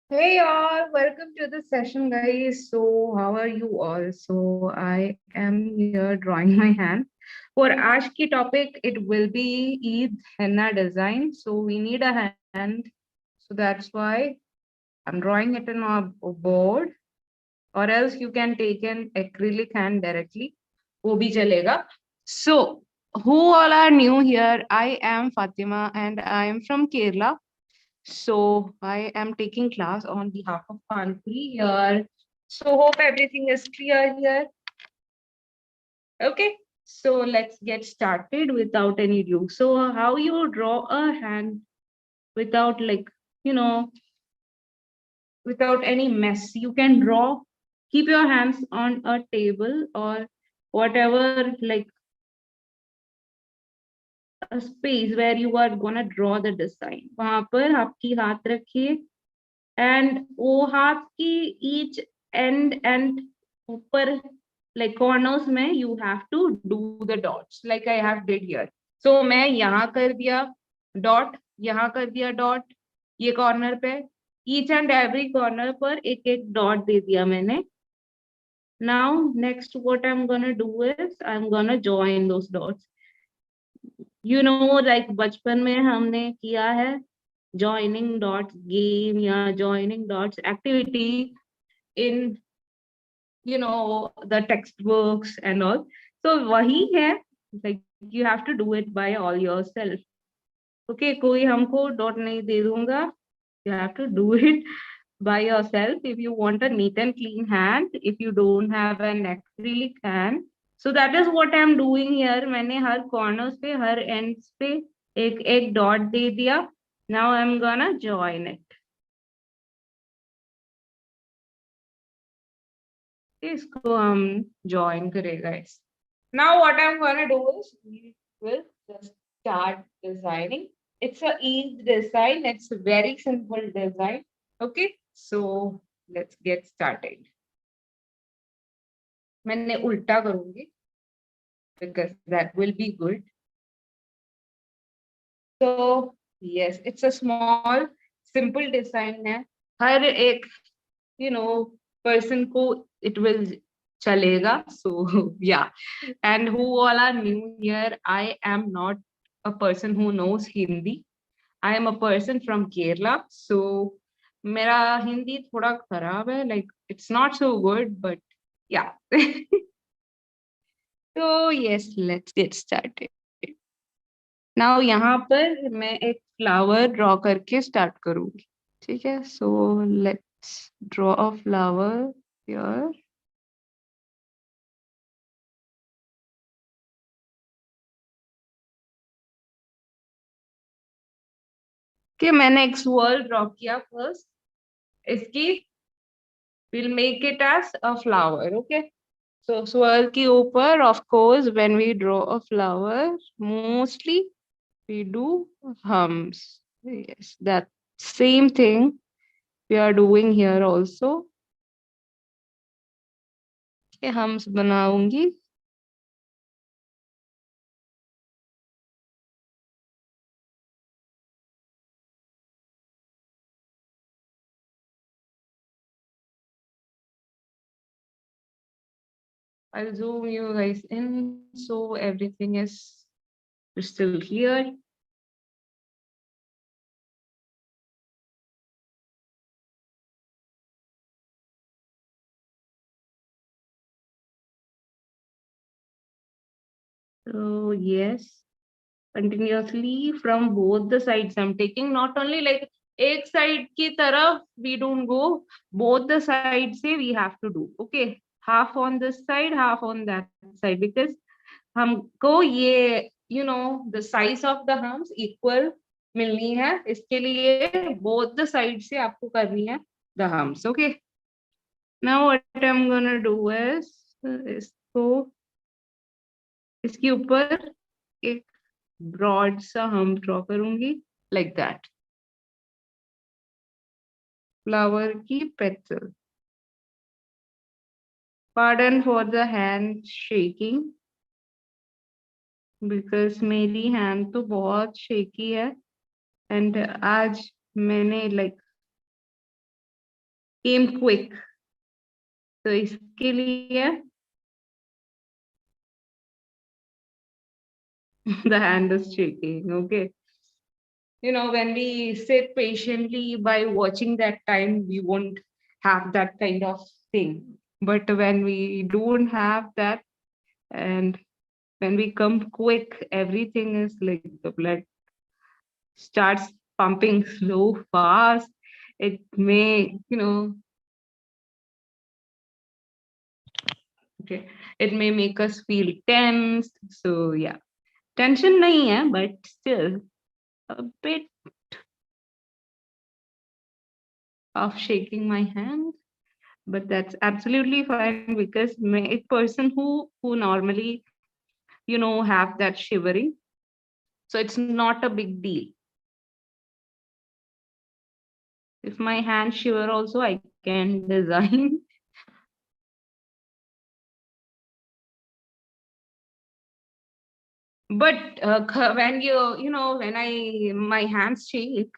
Hey all, welcome to the session, guys. So, how are you all? So, I am here drawing my hand. For Ash ki topic, it will be Eid Henna design. So, we need a hand. So, that's why I'm drawing it on a board, or else you can take an acrylic hand directly. वो भी चलेगा. So, who all are new here? I am Fatima and I am from Kerala. So I am taking class on behalf of Pankhuri here. So hope everything is clear here. Okay. So let's get started without any ado. So how you draw a hand without you know, without any mess. You can draw, keep your hands on a table or whatever, like a space where you are gonna draw the design. वहां पर आपकी हाथ रखिए and वो हाथ की each end and ऊपर like corners में you have to do the dots like I have did here. So मैं यहाँ कर दिया dot, यहाँ कर दिया dot, ये corner पे each and every corner पर एक एक dot दे दिया मैंने. Now next what I'm gonna do is I'm gonna join those dots. You know like बचपन में हमने किया है joining dots game या joining dots activity in the textbooks and all. So wahi hai, like you have to do it by all yourself. Okay, koi humko dot nahi de dunga. You have to do it by yourself if you want a neat and clean hand, if you don't have an acrylic hand. So that is what I'm doing here. मैंने हर corners पे हर ends पे एक एक dot दे दिया. Now I'm gonna join it. इसको हम join करेगा इस. Now what I'm gonna do is we will just start designing. It's a easy design. It's a very simple design. Okay, so let's get started. मैंने उल्टा करूंगी because that will be good. So yes, it's a small, simple design है. हर एक person को it will chalega. So yeah, and who all are new here, I am not a person who knows Hindi. I am a person from Kerala, so मेरा हिंदी थोड़ा खराब है, like it's not so good, but yeah. So yes, let's get started. Now यहाँ पर मैं एक flower draw करके start करूँगी. ठीक है, so let's draw a flower here. कि मैंने एक swirl draw किया first. इसकी we'll make it as a flower, okay? So swirl के ऊपर, of course, when we draw a flower, mostly we do hums. Yes, that same thing we are doing here also. कि hums बनाऊंगी. I'll zoom you guys in so everything is crystal clear. So yes, continuously from both the sides I'm taking, not only like एक side की तरफ we don't go, both the sides से we have to do. Okay, half on this side, half on that side, because हमको ये the size of the hums equal मिलनी है. इसके लिए both the sides से आपको करनी है the hums. Okay, now what I'm gonna do is इसको इसके ऊपर एक broad सा हम draw करूंगी like that. Flower की petal. Pardon for the hand shaking because मेरी hand तो बहुत shaky है and आज मैंने like came quick. तो इसके लिए the hand is shaking. Okay. When we sit patiently by watching that time, we won't have that kind of thing. But when we don't have that, and when we come quick, everything is like the blood starts pumping slow, fast. It may, okay, it may make us feel tense. So yeah, tension nahi hai, but still a bit of shaking my hand. But that's absolutely fine because a person who normally have that shivering, so it's not a big deal. If my hand shiver also, I can design. But when when I my hands shake,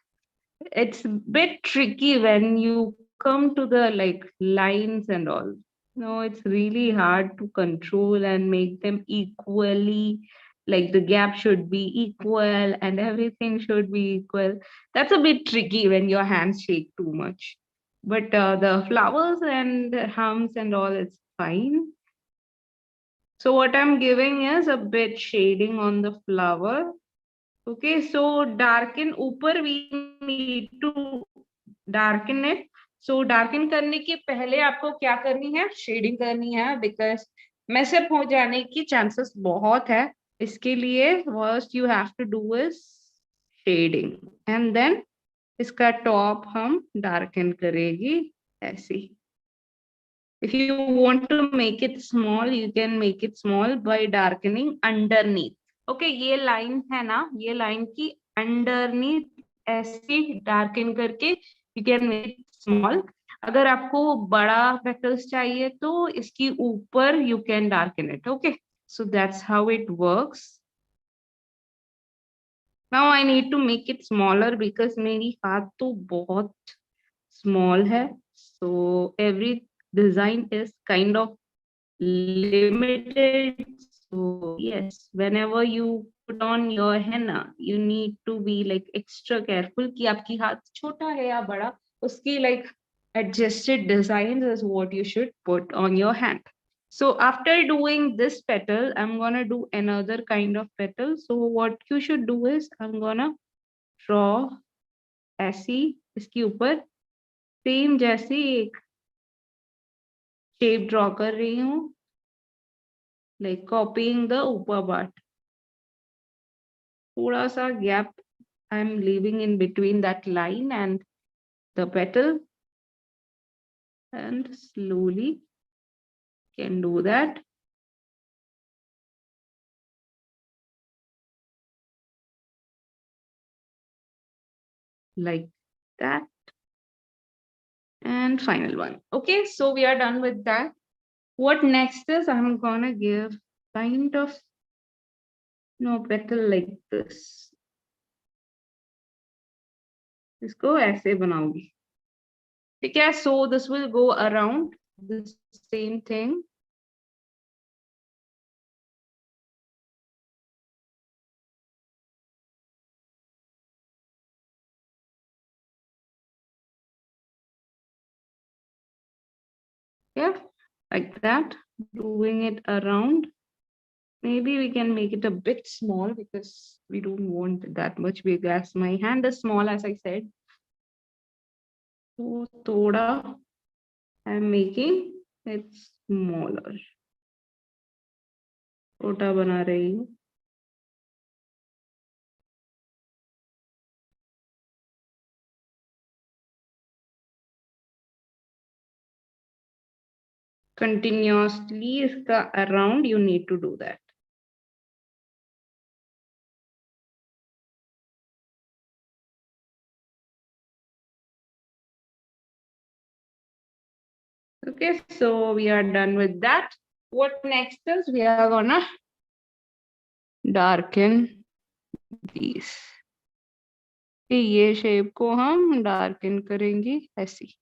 it's a bit tricky when you come to the like lines and all. It's really hard to control and make them equally, like the gap should be equal and everything should be equal. That's a bit tricky when your hands shake too much. But the flowers and hums and all, it's fine. So what I'm giving is a bit shading on the flower. Okay, so darken ऊपर we need to darken it. So darken करने के पहले आपको क्या करनी है, shading करनी है, because मैसअप हो जाने की चांसेस बहुत है. इसके लिए first you have to do is shading and then इसका टॉप हम darken करेगी ऐसे. If you want to make it small, you can make it small by darkening underneath. Okay ये लाइन है ना, ये लाइन की अंडरनीथ ऐसे डार्कन करके यू कैन मेक स्मॉल. अगर आपको बड़ा पेटल्स चाहिए तो इसकी ऊपर you can darken it. Okay, so that's how it works. Now I need to make it smaller because मेरी हाथ तो बहुत स्मॉल है. So every design is kind of limited. So yes, whenever you put on your henna, you need to be like extra careful कि आपकी हाथ छोटा है या बड़ा, उसकी like adjusted designs is what you should put on your hand. So after doing this petal, I'm gonna do another kind of petal. So what you should do is I'm gonna draw ऐसी इसके ऊपर same जैसी एक shape draw कर रही हूँ, like copying the upper part. थोड़ा सा gap I'm leaving in between that line and the petal, and slowly can do that. Like that. And final one. Okay, so we are done with that. What next is I'm gonna give kind of petal like this. इसको ऐसे बनाऊंगी. ठीक है, so this will go around the same thing. Yeah, like that, doing it around. Maybe we can make it a bit small because we don't want that much big as my hand is small, as I said. So thoda I'm making it smaller. छोटा बना रही हूँ. Continuously इसका around you need to do that. Okay, so we are done with that. What next is we are gonna darken these. ये shape को हम darken करेंगे ऐसी.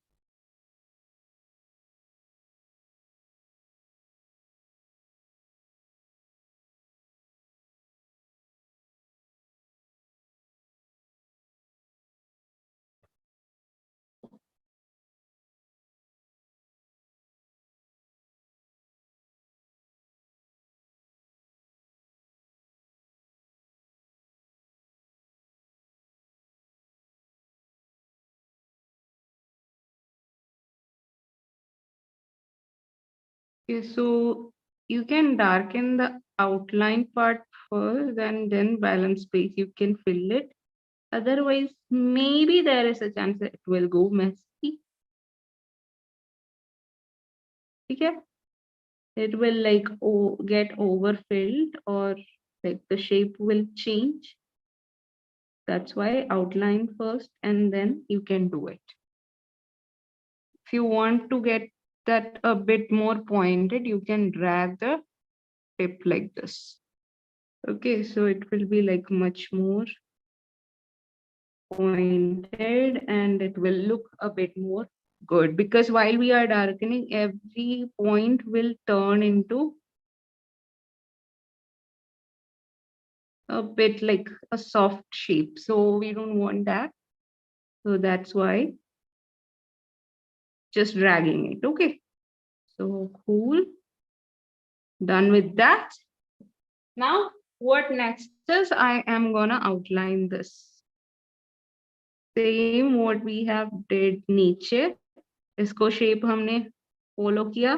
Okay, so you can darken the outline part first and then balance space. You can fill it. Otherwise, maybe there is a chance that it will go messy. Okay? It will like get overfilled or like the shape will change. That's why outline first and then you can do it. If you want to get that a bit more pointed, you can drag the tip like this. Okay, so it will be like much more pointed and it will look a bit more good, because while we are darkening, every point will turn into a bit like a soft shape. So we don't want that. So that's why just dragging it. Okay. So cool. Done with that. Now what next is I am gonna outline this. Same what we have did नीचे, इसको shape हमने follow किया,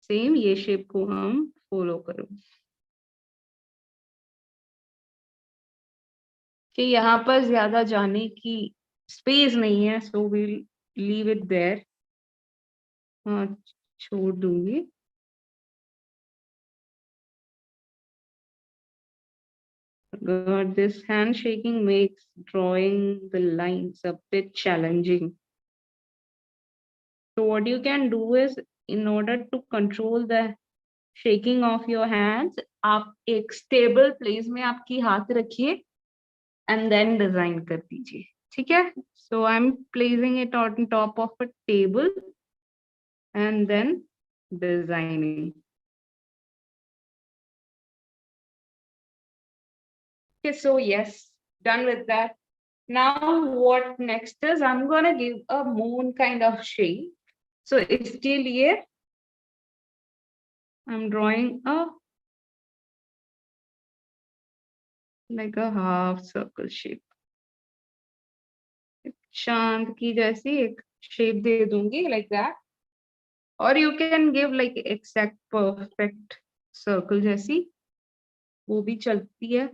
same ये shape को हम follow करो कि यहाँ पर ज्यादा जाने की space नहीं है, so we'll leave it there. हाँ छोड़ दूंगी. God, this handshaking makes drawing the lines a bit challenging. So what you can do is, in order to control the shaking of your hands, आप एक stable place में आपकी हाथ रखिए and then design कर दीजिए. ठीक है? So I'm placing it on top of a table and then designing. Okay, so yes, done with that. Now what next is, I'm gonna give a moon kind of shape. So इसके लिए I'm drawing a like a half circle shape. शांत की जैसी एक shape दे दूंगी like that. Or you can give like exact perfect circle जैसी, वो भी चलती है.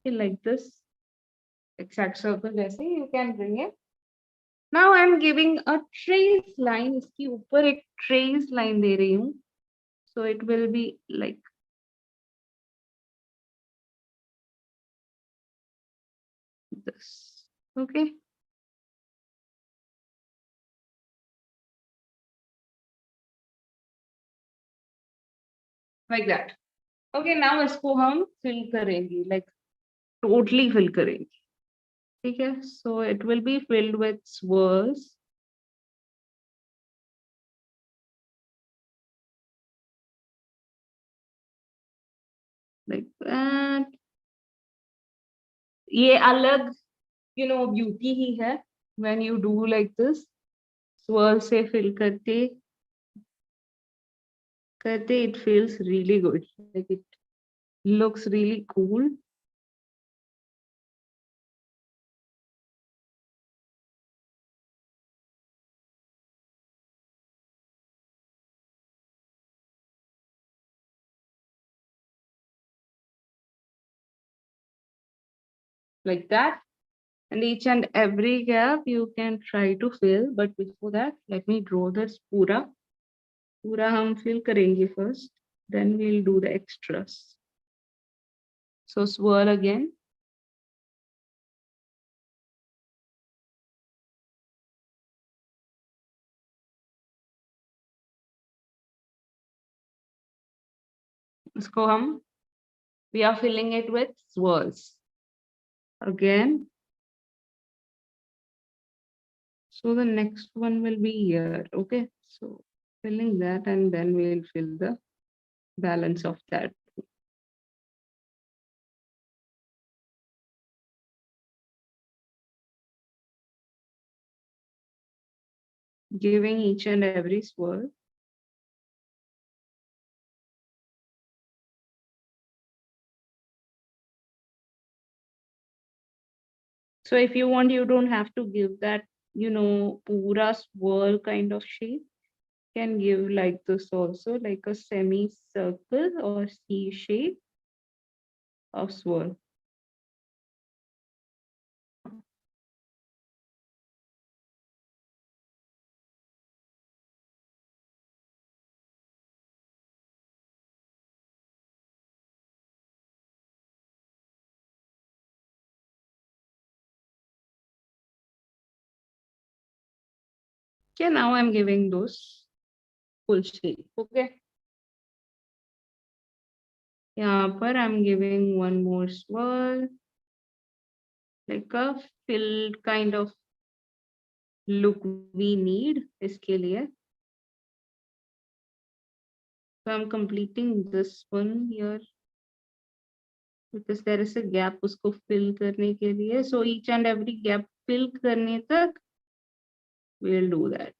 Like this exact circle जैसे you can bring it. Now I'm giving a trace line. इसकी ऊपर एक trace line दे रही हूँ. So it will be like this. Okay. Like that. Okay, now इसको हम fill करेंगे, like totally fill करेंगे. ठीक है? So it will be filled with swirls. Like that. ये अलग, beauty ही है when you do like this. Swirl से fill करते करते it feels really good. Like it looks really cool. Like that. And each and every gap you can try to fill, but before that, let me draw this पूरा. पूरा हम fill करेंगे first, then we'll do the extras. So swirl again. इसको हम, we are filling it with swirls. Again. So the next one will be here. Okay. So filling that and then we'll fill the balance of that. Giving each and every swirl. So if you want, you don't have to give that pura swirl kind of shape. Can give like this also, like a semicircle or C shape of swirl. Okay, now I'm giving those full shape. Okay. यहाँ पर I'm giving one more swirl, like a filled kind of look we need इसके लिए. So I'm completing this one here because there is a gap उसको fill करने के लिए. So each and every gap fill करने तक we'll do that.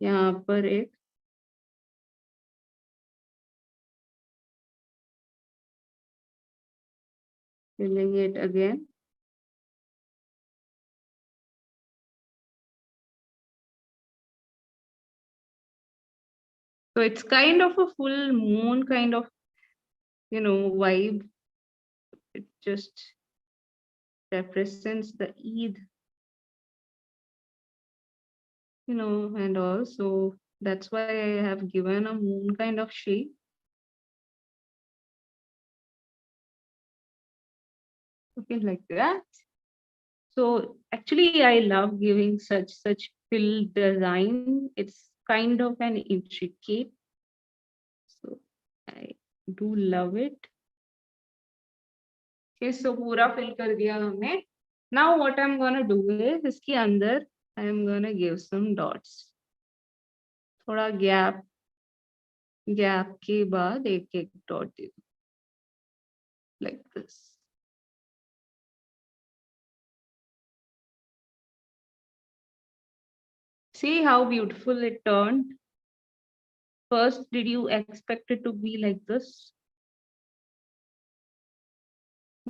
यहाँ पर एक filling it again. So it's kind of a full moon kind of, vibe. It just represents the Eid, and all. So that's why I have given a moon kind of shape. Okay, like that. So actually, I love giving such fill design. It's kind of an intricate. So I do love it. Okay, so पूरा fill कर दिया हमने. Now what I'm gonna do is इसके अंदर I'm gonna give some dots. थोड़ा gap के बाद एक एक डॉट दे दूं, like this. See how beautiful it turned. First, did you expect it to be like this?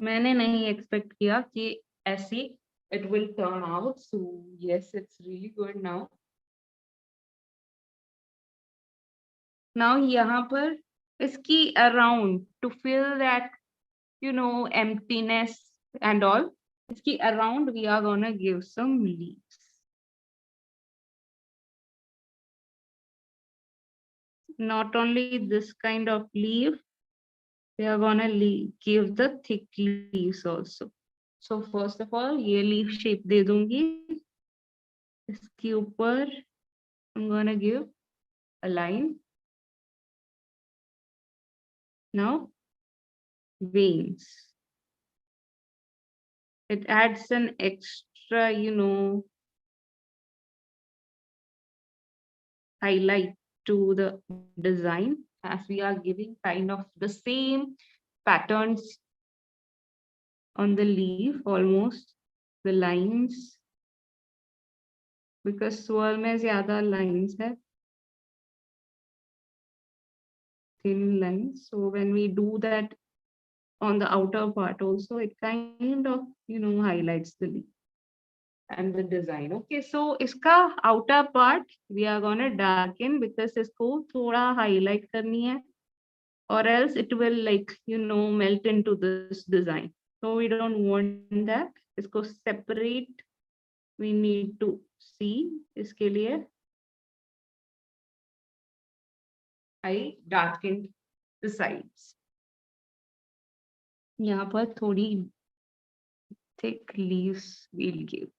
मैंने नहीं expect किया कि ऐसे it will turn out. So yes, it's really good now. Now यहाँ पर इसकी around to fill that emptiness and all. इसकी around we are gonna give some leaves. Not only this kind of leaf, we are gonna give the thick leaves also. So first of all, ये leaf shape दे दूंगी. इसके ऊपर I'm gonna give a line. Now veins. It adds an extra, highlight to the design as we are giving kind of the same patterns on the leaf, almost the lines, because swirl में ज़्यादा lines है, thin lines. So when we do that on the outer part also, it kind of highlights the leaf and the design. Okay, so iska outer part we are gonna darken because isko thoda highlight karni hai, or else it will melt into this design. So we don't want that. Isko separate we need to see. Iske liye I darkened the sides. यहाँ पर थोड़ी thick leaves we'll give.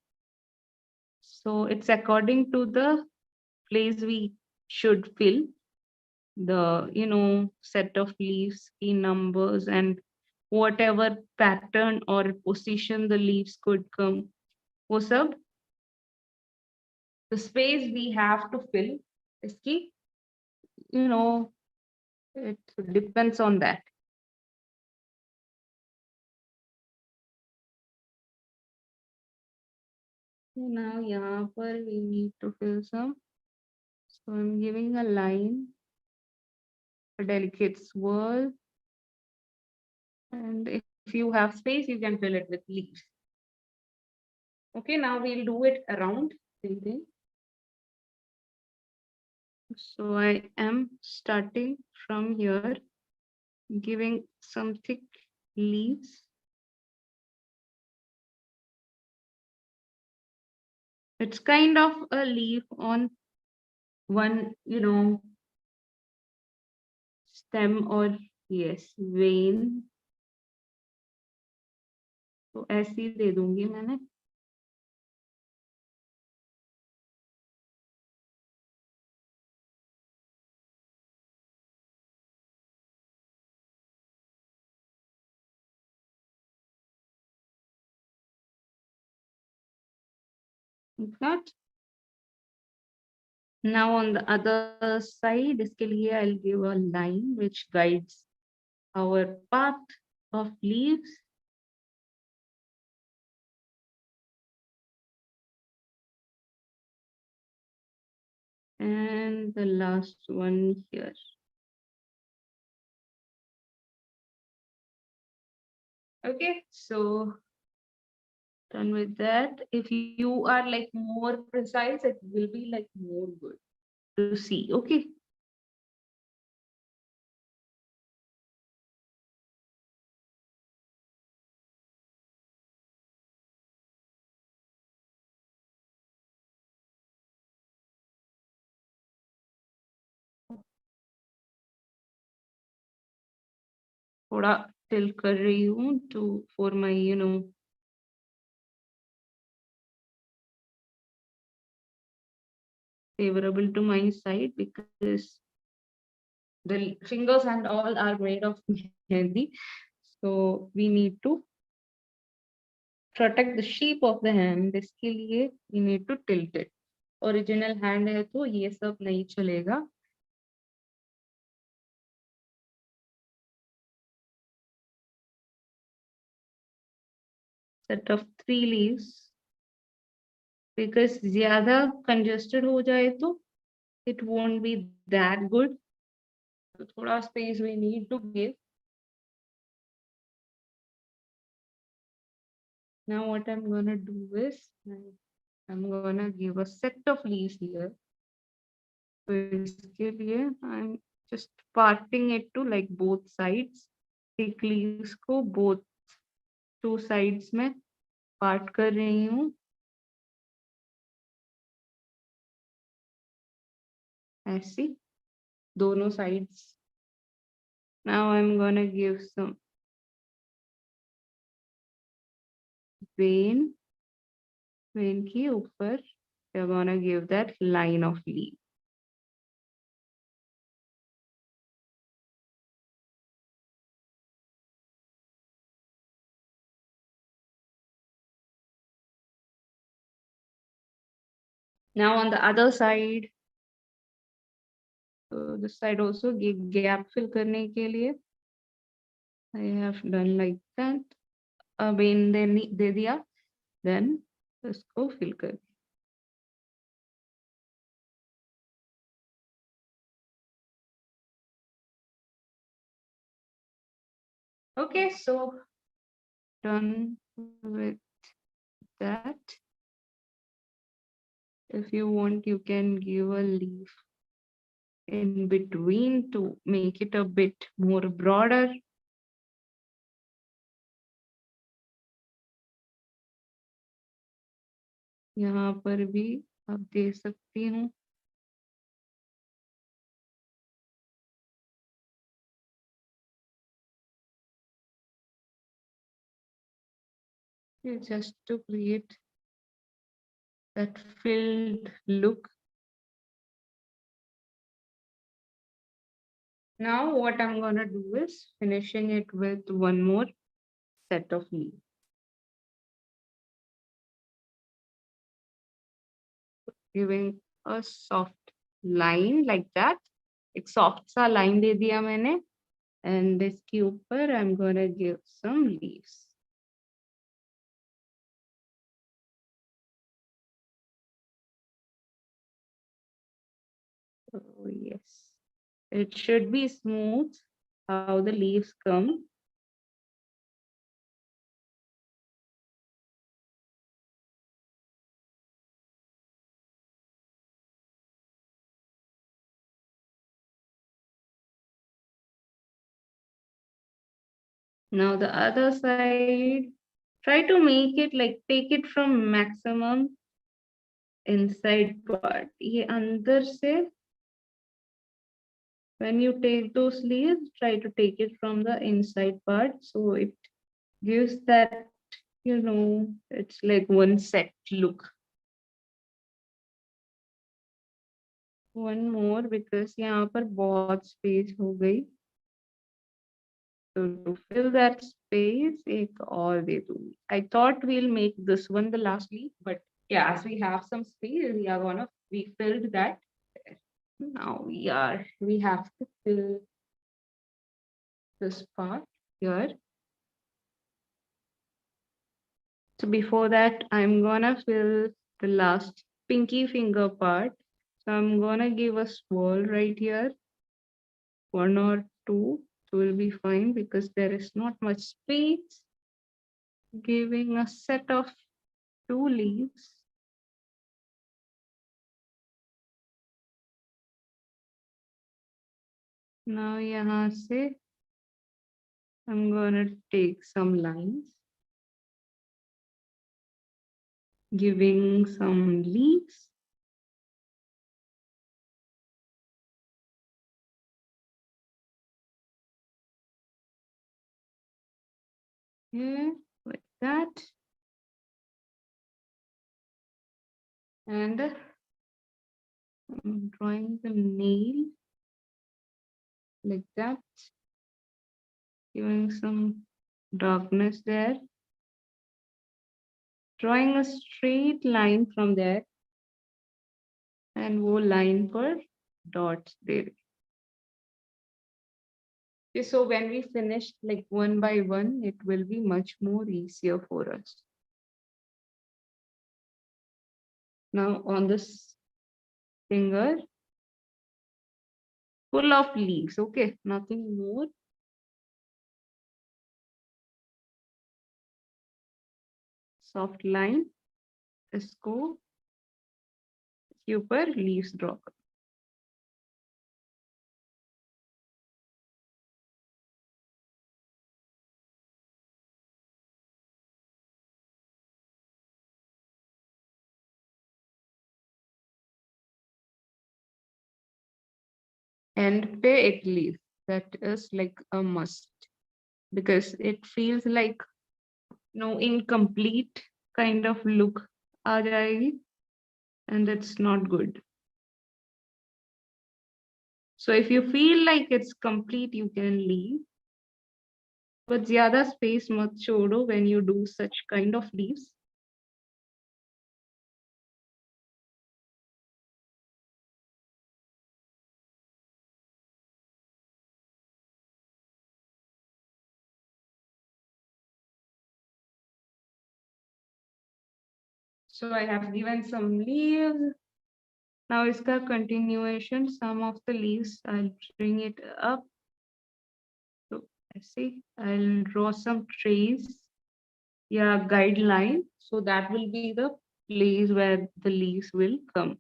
So it's according to the place we should fill the set of leaves in numbers and whatever pattern or position the leaves could come. वो सब the space we have to fill इसकी it depends on that. Now यहाँ पर we need to fill some. So I'm giving a line, a delicate swirl, and if you have space, you can fill it with leaves. Okay, now we'll do it around. So I am starting from here, giving some thick leaves. It's kind of a leaf on one, stem or yes, vein. तो ऐसे ही दे दूंगी मैंने. Got. Now on the other side, इसके लिए I'll give a line which guides our path of leaves. And the last one here. Okay, so done with that. If you are like more precise, it will be like more good to see. Okay. थोड़ा tilt कर रही हूँ to for my favorable to my side, because the fingers and all are made of mehendi, so we need to protect the shape of the hand. इसके लिए we need to tilt it. Original hand है तो ये सब नहीं चलेगा. Set of 3 leaves, because ज्यादा congested हो जाए तो it won't be that good. So थोड़ा space we need to give. Now what I'm gonna do is I'm gonna give a set of leaves here. So इसके लिए I'm just parting it to like both sides. Thick leaves को both two sides में part कर रही हूँ. ऐसी दोनों sides. Now I'm gonna give some vein के ऊपर we're gonna give that line of leaf. Now on the other side, so this side also gap fill करने के लिए I have done like that. vein दे दिया, then इसको fill कर. Okay, so done with that. If you want, you can give a leaf in between to make it a bit more broader. यहाँ पर भी आप दे सकती हूँ. Just to create that filled look. Now what I'm gonna do is finishing it with one more set of leaves. Giving a soft line like that. एक soft सा line दे दिया मैंने. And इसके ऊपर I'm gonna give some leaves. Oh yes, it should be smooth how the leaves come. Now the other side, try to make it like take it from maximum inside part. ये अंदर से when you take those leaves, try to take it from the inside part so it gives that, it's like one set look. One more because यहाँ पर बहुत space हो गई. So to fill that space, एक और दे दूँगी. I thought we'll make this one the last leaf, but yeah, as we have some space, we filled that. Now we have to fill this part here. So before that, I'm gonna fill the last pinky finger part. So I'm gonna give a swirl right here, one or two, so will be fine because there is not much space. Giving a set of 2 leaves. Now यहाँ से I'm gonna take some lines, giving some leaves. Here, like that. And I'm drawing the nail like that, giving some darkness there. Drawing a straight line from there. And वो line पर dots there. Okay, so when we finish like one by one, it will be much more easier for us. Now on this finger, full of leaves, okay, nothing more. Soft line, इसको इसके ऊपर leaves draw करो. And पे एक leaf, that is like a must because it feels like no incomplete kind of look आ जाएगी and it's not good. So if you feel like it's complete, you can leave. But zyada space mat chodo when you do such kind of leaves. So I have given some leaves. Now iska continuation, some of the leaves, I'll bring it up. So I see, I'll draw some trace, yeah, guideline. So that will be the place where the leaves will come.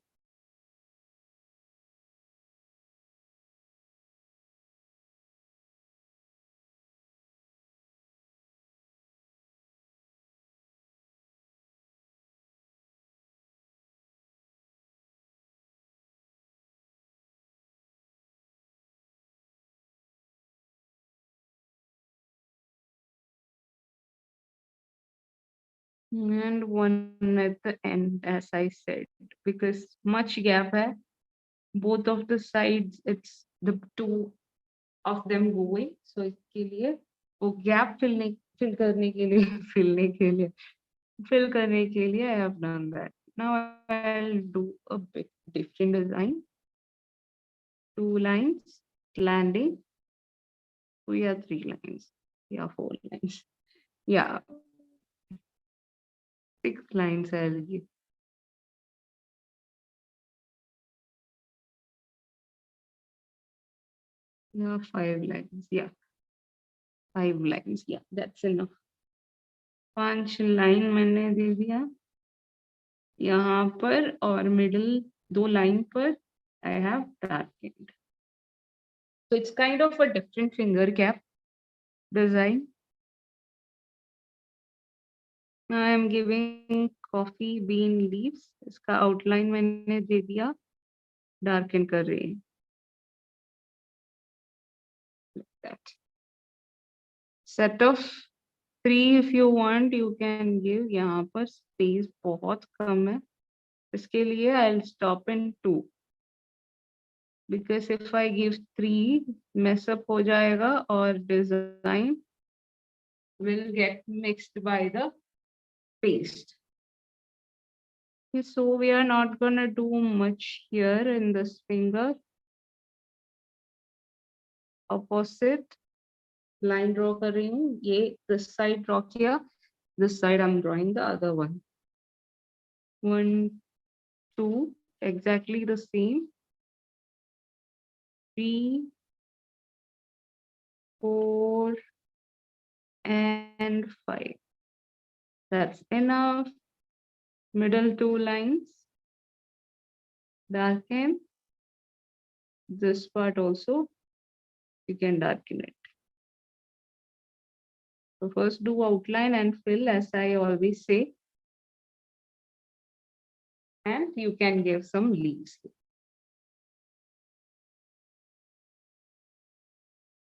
And one at the end, as I said, because much gap hai. Both of the sides, it's the two of them going. So इसके लिए वो gap fill करने के लिए fill करने के लिए I have done that. Now I'll do a bit different design. 2 lines, landing, 3 lines, 4 lines. Yeah, 6 lines I'll give. Yeah, 5 lines. Yeah, 5 lines. Yeah, that's enough. 5 line मैंने दे दिया यहाँ पर और middle 2 line पर I have darkened. So it's kind of a different finger cap design. I am giving coffee bean leaves. इसका outline मैंने दे दिया, darken कर रही हूँ, that. Set of 3 if you want, you can give. यहाँ पर space बहुत कम है, इसके लिए I'll stop in 2. Because if I give 3, mess up हो जाएगा और design will get mixed by the paste. Okay, so we are not gonna do much here in this finger. Opposite line draw कर रही हूँ, ये this side draw किया, this side I'm drawing the other one. 1, 2, exactly the same. 3, 4, and 5. That's enough. Middle 2 lines. Darken. This part also, you can darken it. So first do outline and fill, as I always say. And you can give some leaves.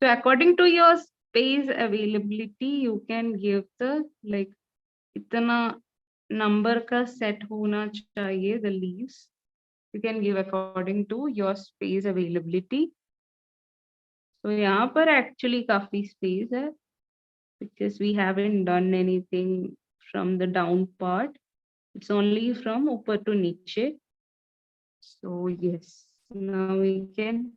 So according to your space availability, you can give the like इतना number का set होना चाहिए the leaves. You can give according to your space availability. So यहाँ पर actually काफी space है because we haven't done anything from the down part. It's only from ऊपर to नीचे. So yes, now we can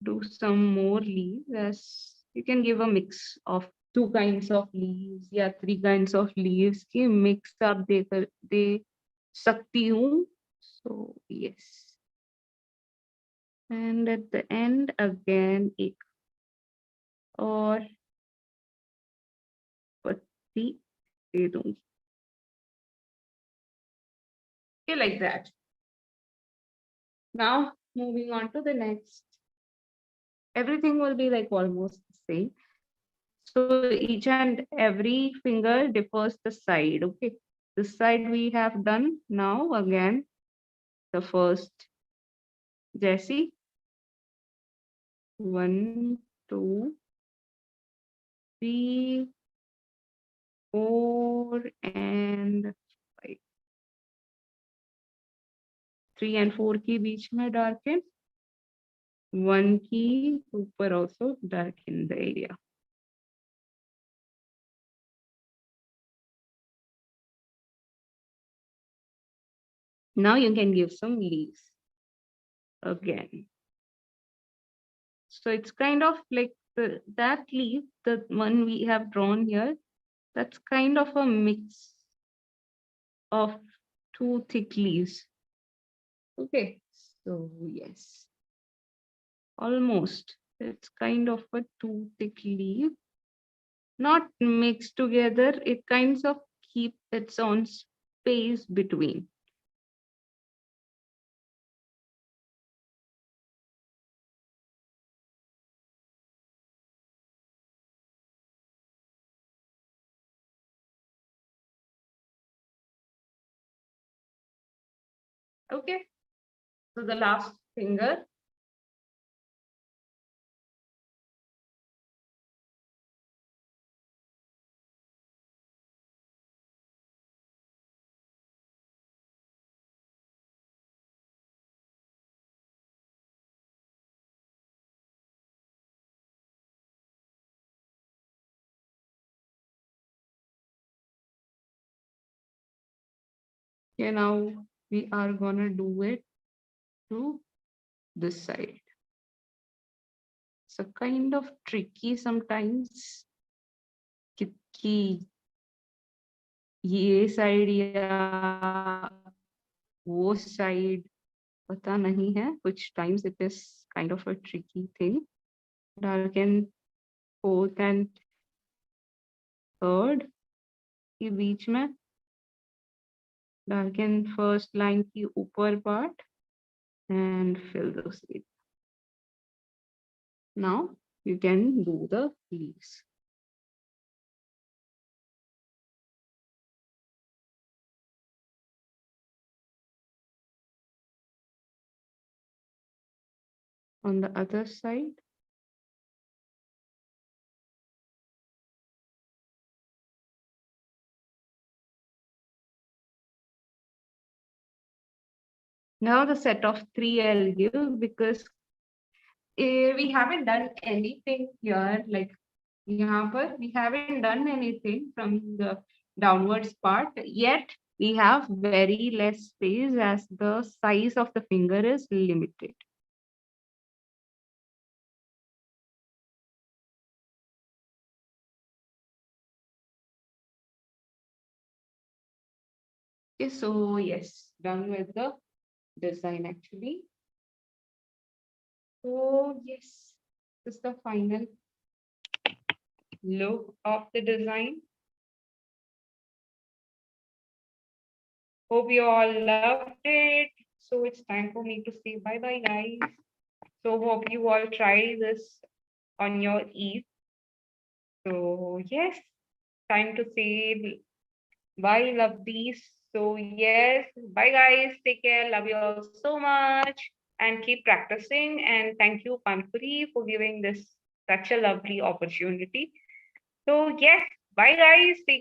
do some more leaves. As you can give a mix of 2 kinds of leaves या 3 kinds of leaves की mix up दे सकती हूँ. So yes. And at the end again एक और पत्ती दे दूंगी. Okay, like that. Now moving on to the next. Everything will be like almost the same. So each and every finger differs the side. Okay, this side we have done. Now again, the first Jesse. 1, 2, 3, 4, and 5. 3 and 4 की बीच में darken. 1 की ऊपर also darken the area. Now you can give some leaves again. So it's kind of like that leaf, the one we have drawn here, that's kind of a mix of 2 thick leaves. Okay, so yes, almost. It's kind of a 2 thick leaf, not mixed together. It kinds of keep its own space between. Okay, so the last finger. Okay, now we are gonna do it to this side. So kind of tricky sometimes. कि ये side या वो side पता नहीं है. Which times it is kind of a tricky thing. Darken 4th and 3rd के बीच में. Darken first line की ऊपर part and fill those with. Now you can do the leaves. on the other side. Now the set of three I'll give because we haven't done anything here. Like यहाँ पर we haven't done anything from the downwards part yet. We have very less space as the size of the finger is limited. Okay, so yes, done with the design actually. So yes, this is the final look of the design. Hope you all loved it. So it's time for me to say bye bye, guys. So hope you all try this on your Eid. So yes, time to say bye, lovelies. So yes, bye guys. Take care. Love you all so much. And keep practicing. And thank you, Pankhuri, for giving this such a lovely opportunity. So yes, bye guys. Take care.